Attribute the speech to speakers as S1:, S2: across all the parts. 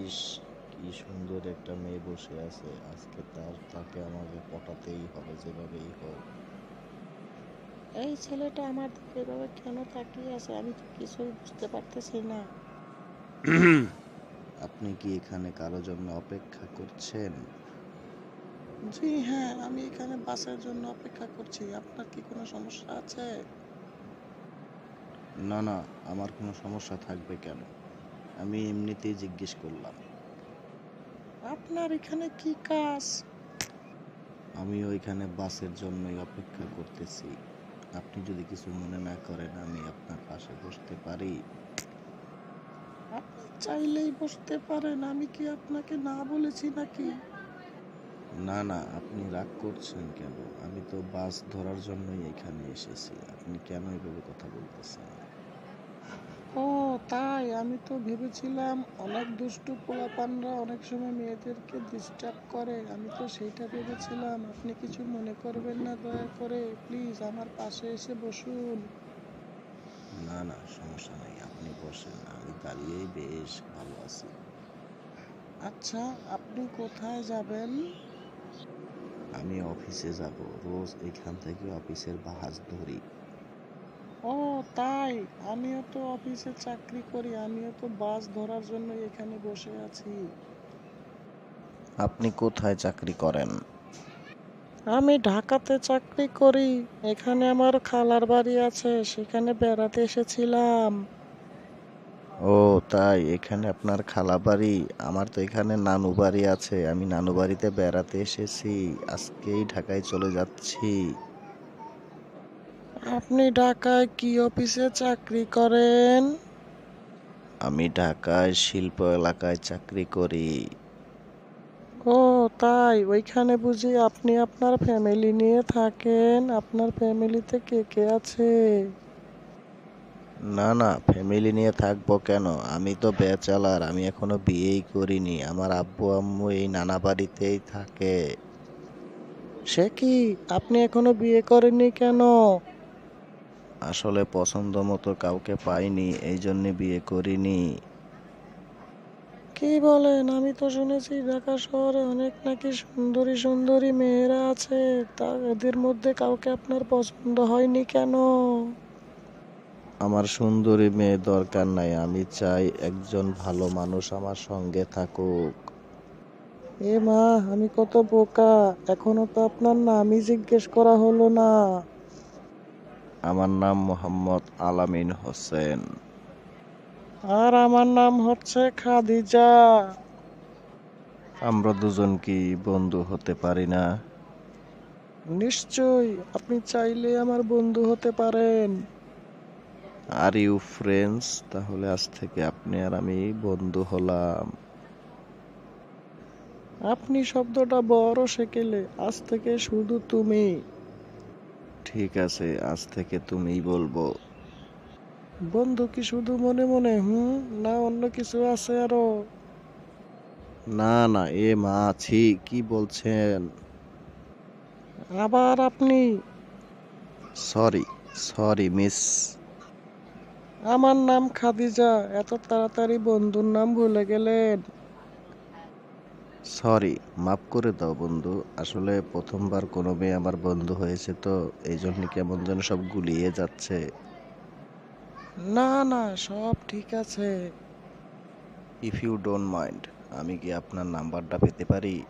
S1: ইস, কি সুন্দর একটা মেয়ে বসে আছে। আজকে তাকে আমাকে পটাতেই হবে যেভাবেই হোক।
S2: এই ছেলেটা আমার দিকে এভাবে কেন তাকিয়ে আছে? আমি তো কিছুই বুঝতে পারতেছি না।
S1: আপনি কি এখানে কারো জন্য অপেক্ষা করছেন?
S2: জি হ্যাঁ, আমি এখানে বাসের জন্য অপেক্ষা করছি। আপনার কি কোনো সমস্যা আছে?
S1: না না, আমার কোনো সমস্যা থাকবে কেন? আমি এমনিতেই জিজ্ঞেস করলাম।
S2: আপনার এখানে কি কাজ?
S1: আমি ওইখানে বাসের জন্যই অপেক্ষা করতেছি। আপনি যদি কিছু মনে না করেন, আমি আপনার পাশে বসতে পারি?
S2: আপনি চাইলেই বসতে পারেন। আমি কি আপনাকে না বলেছি নাকি?
S1: না না, আপনি রাগ করছেন কেন? আমি তো বাস ধরার জন্যই এখানে এসেছি। আপনি কেন এভাবে কথা বলতেছেন?
S2: ও তাই? আমি তো ভেবেছিলাম অনেক দুষ্টু পোলাপানরা অনেক সময় মেয়েদেরকে ডিস্টার্ব করে। আমি তো সেইটা ভেবেছিলাম। আপনি কিছু মনে করবেন না, দয়া করে প্লিজ আমার পাশে এসে বসুন।
S1: না না, সমস্যা নাই, আপনি বসেন। আমি দাঁড়িয়েই বেশ ভালো আছি।
S2: আচ্ছা, আপনি কোথায় যাবেন?
S1: আমি অফিসে যাব। রোজ এখান থেকে অফিসের বাস ধরি।
S2: ও তাই? আমিও তো অফিসে চাকরি করি। আমিও তো বাস ধরার জন্য এখানে বসে আছি।
S1: আপনি কোথায় চাকরি করেন?
S2: আমি ঢাকাতে চাকরি করি। এখানে আমার খালার বাড়ি আছে, সেখানে বেড়াতে এসেছিলাম।
S1: ও তাই, এখানে আপনার খালা বাড়ি? আমার তো এখানে নানু বাড়ি আছে। আমি নানু বাড়িতে বেড়াতে এসেছি। আজকেই ঢাকায় চলে যাচ্ছি।
S2: আপনি ঢাকায় কি অফিসে চাকরি করেন?
S1: আমি ঢাকায় শিল্প এলাকায় চাকরি করি।
S2: ও তাই? ওইখানে বুঝি আপনি আপনার ফ্যামিলি নিয়ে থাকেন? আপনার ফ্যামিলিতে কে কে আছে?
S1: না না, ফ্যামিলি নিয়ে থাকবো কেন? আমি তো ব্যাচেলার, আমি এখনো বিয়েই করিনি। আমার আব্বু আম্মু এই নানা বাড়িতেই থাকে।
S2: সে কি? আপনি এখনো বিয়ে করেননি কেন?
S1: আসলে পছন্দ মতো কাউকে পাইনি, এই জন্য বিয়ে করিনি।
S2: কি বলেন? আমি তো শুনেছি ঢাকা শহরে অনেক নাকি সুন্দরী সুন্দরী মেয়েরা আছে। তা এদের মধ্যে কাউকে আপনার পছন্দ হয়নি কেন?
S1: আমার সুন্দরী মেয়ে দরকার নাই, আমি চাই একজন ভালো মানুষ আমার সঙ্গে থাকুক।
S2: এ মা, আমি কত বোকা! এখনো তো আপনার নামই জিজ্ঞেস করা হলো না।
S1: আমার নাম মোহাম্মদ আলামিন হোসেন।
S2: আর আমার নাম হচ্ছে খাদিজা।
S1: আমরা দুজন কি বন্ধু হতে পারি না?
S2: নিশ্চয়ই, আপনি চাইলে আমার বন্ধু হতে পারেন।
S1: Are you friends? তাহলে আজ থেকে আপনি আর আমি বন্ধু হলাম।
S2: আপনি শব্দটা বড় সেকেলে, আজ থেকে শুধু তুমি।
S1: ঠিক আছে, আজ থেকে তুমিই বলবো।
S2: বন্ধু কি শুধু মনে মনে? না অন্য কিছু আছে আরো?
S1: না না, এ মা, ছি, কি বলছেন?
S2: আবার আপনি?
S1: Sorry, sorry miss.
S2: আমার নাম খাদিজা, এত তাড়াতাড়ি বন্ধুর নাম ভুলে গেলেন?
S1: সরি, মাফ করে দাও বন্ধু। আসলে প্রথমবার কোনো মেয়ে আমার বন্ধু হয়েছে তো, এই জন্য কেমন যেন সব গুলিয়ে যাচ্ছে।
S2: না না, সব ঠিক আছে।
S1: ইফ ইউ ডোন্ট মাইন্ড, আমি কি আপনার নাম্বারটা পেতে পারি?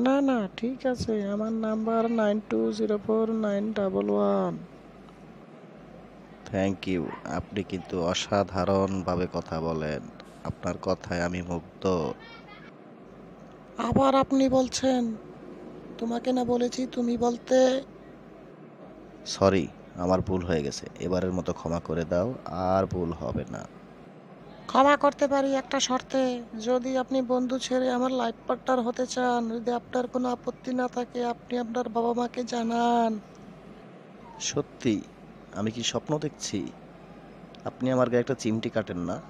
S2: না না, ঠিক আছে। আমার নাম্বার 92049111।
S1: Thank you. আপনি কিন্তু অসাধারণভাবে কথা বলেন। আপনার কথায় আমি মুগ্ধ।
S2: আবার আপনি বলছেন? তোমাকে না বলেছি তুমি বলতে?
S1: সরি, আমার ভুল হয়ে গেছে। এবারের মতো ক্ষমা করে দাও, আর ভুল হবে না।
S2: ক্ষমা করতে পারি একটা শর্তে। যদি আপনি বন্ধু ছেড়ে আমার লাইফ পার্টনার হতে চান, যদি আপনার কোনো আপত্তি না থাকে, আপনি আপনার বাবা মাকে জানান।
S1: সত্যি? আমি কি স্বপ্ন দেখছি? আপনি আমার গায়ে একটা চিমটি কাটেন না?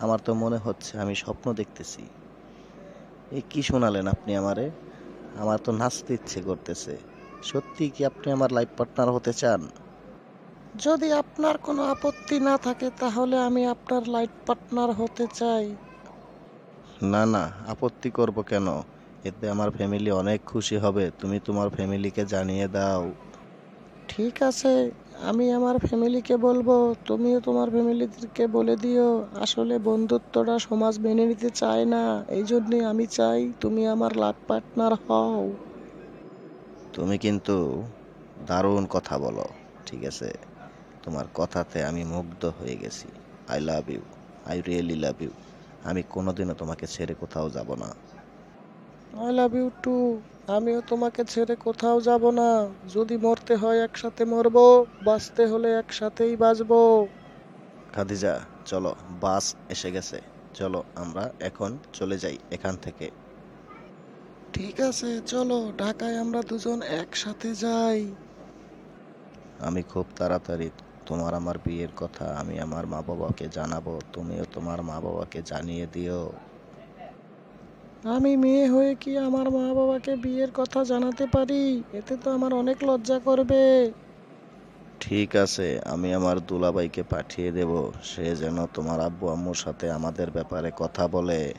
S1: আমার তো মনে হচ্ছে আমি স্বপ্ন দেখতেছি। এ কি শোনালেন আপনি আমারে? আমার তো নাচতে ইচ্ছে করতেছে। সত্যি কি আপনি আমার লাইফ পার্টনার হতে চান?
S2: যদি আপনার কোনো আপত্তি না থাকে তাহলে আমি আপনার লাইফ পার্টনার হতে চাই।
S1: না না, আপত্তি করব কেন? এতে আমার ফ্যামিলি অনেক খুশি হবে, তুমি তোমার ফ্যামিলিকে জানিয়ে দাও।
S2: ঠিক আছে, আমি আমার ফ্যামিলিকে বলবো, তুমিও তোমার ফ্যামিলিকে বলে দিও। আসলে বন্ধুত্বটা সমাজ মেনে নিতে চায় না, এই জন্যই আমি চাই তুমি আমার লাইফ পার্টনার হও।
S1: তুমি কিন্তু দারুণ কথা বলো, ঠিক আছে? তোমার কথাতে আমি মুগ্ধ হয়ে গেছি। I love you, I really love you. আমি কোনোদিনও তোমাকে ছেড়ে কোথাও যাব না।
S2: I love you too. আমিও তোমাকে ছেড়ে কোথাও যাব না। যদি মরতে হয় একসাথে মরবো, বাঁচতে হলে একসাথেই বাঁচবো।
S1: খাদিজা, চলো, বাস এসে গেছে। চলো আমরা এখন চলে যাই এখান থেকে।
S2: ঠিক আছে, চলো ঢাকায় আমরা দুজন একসাথে যাই।
S1: আমি খুব তাড়াতাড়ি তোমার আমার বিয়ের কথা আমি আমার মা বাবাকে জানাবো, তুমিও তোমার মা বাবাকে জানিয়ে দিও।
S2: আমি মেয়ে হয়ে কি আমার মা বাবাকে বিয়ের কথা জানাতে পারি? এতে তো আমার অনেক লজ্জা করবে।
S1: ঠিক আছে, আমি আমার দুলাভাইকে পাঠিয়ে দেব, সে যেন তোমার আব্বু আম্মুর সাথে আমাদের ব্যাপারে কথা বলে।